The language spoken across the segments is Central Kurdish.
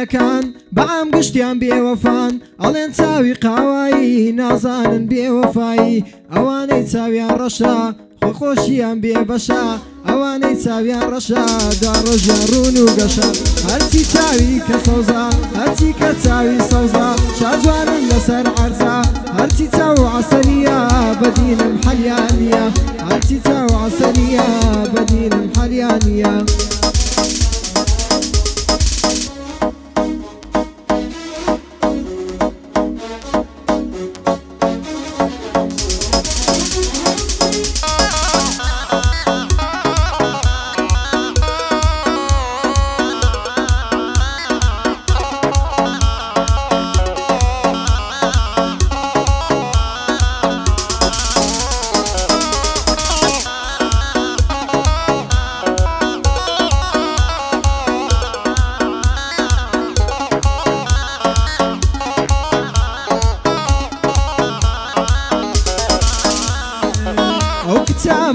جوانەکان بەعام گشتیان بێوەفان ئەڵێن چاوی قاوایی نازانن بێوەفایی ئەوانەی چاویان ڕەشە خۆخۆشیان بێبەشە ئەوانەی چاویان ڕەشە دا ڕۆژیان ڕوون و گەشە هەرچی چاوی کە سەوزە هەرچی کە چاوی سەوزە شاجوانن لەسەر عەرزە هەرچی چاو عەسەریە بەدینم حەلیان نییە هەرچی چاو عەسەریە بەدینم حەلیان نییە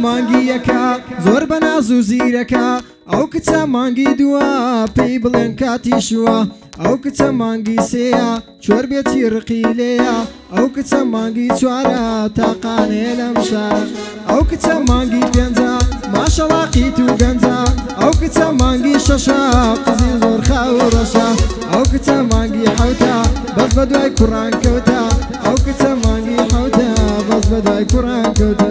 مانگی یەکە زۆر بەناز و زیرەکە ئەو کچە مانگی دووە پێی بڵێن کاتی شووە ئەو کچە مانگی سێیە چۆر بێتی ڕقی لێیە ئەو کچە مانگی چوارە تاقانێ لەم شارە ئەو کچە مانگی پێنجە ماشەڵاقیت و گەنجە ئەو کچە مانگی شەشە قزی زۆر خاو ڕەشە ئەو کچە مانگی حەوتە بەس بە دوای کوڕان کەوتە ئەو کچە مانگی حەوتە بەس بە دوای کوڕان کەوتە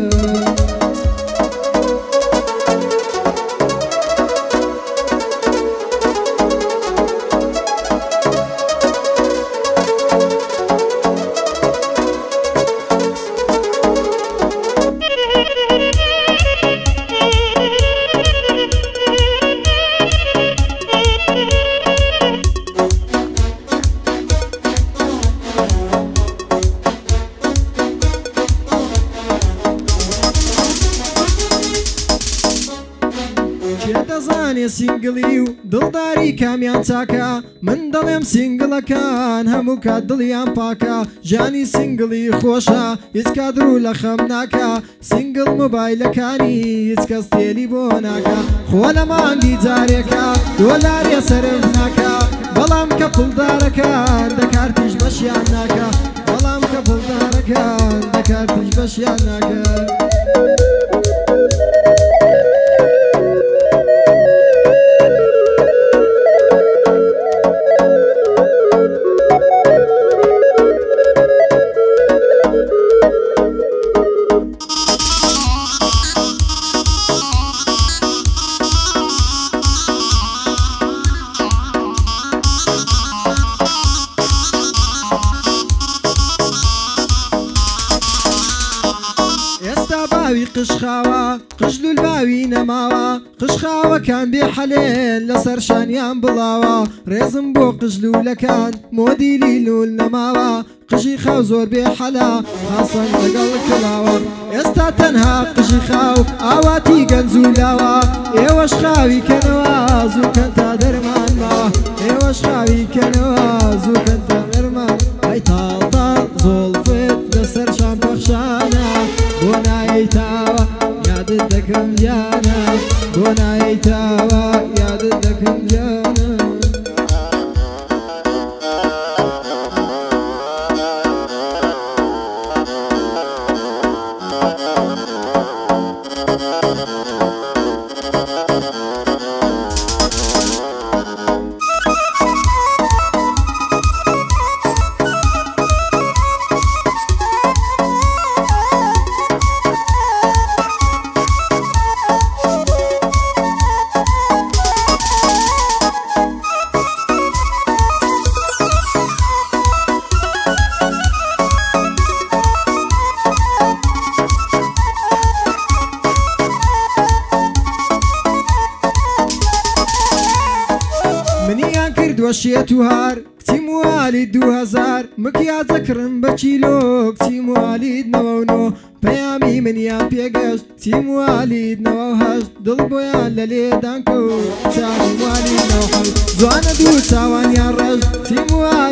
دەزانێ سینگڵی و دڵداری کامیان چاکە من دەڵێم سینگڵەکان هەموو کات دڵیان پاکە ژیانی سینگڵی خۆشە هیچ کادر لە خەم ناکە سینگڵ مۆبایلەکانی هیچ کەس تێلی بۆ ناکە خۆ لە مانگی جارێکە دۆلارێ سەرف ناکە بەڵام کە پڵدارەکان دەکارتیش بەشیان ناکە بەڵام کە پڵدارەکان دەکارتیش بەشیان ناکە قشخاوە قشلول باوی نەماوە قشخاوەکان بێ حەلێن لەسەر شانیان بڵاوە ڕێزم بۆ قژلولەکان مۆدیلی لول نەماوە قژی خاو زۆر بێ حەلا هاسەن لەگەڵ کڵاوە ئێستا تەنها قژی خاو ئاواتی گەنجولاوە ئێوەش خاوی کەنەوە زووکەن تا دەرمان ماوە ئێوەش خاوی کەنەوە زووکەن تا دەرمان ئەی تاڵتاڵ زۆڵفت لەسەر شان بەخشانە بۆ نایتاوە یادت دەکەم جانە بۆ نایتاوە یادت دەکەم جانە شێت و هار کچی موالید 2000 مکیازەکڕم بە چیلۆ کچی موالید 99 پەیامی منیان پێگەشت کچی موالید 98 دڵ بۆیان لە لێدان کەوت چاوی موالید 98 جوانە دوو چاوانیان ڕەش کچی موالید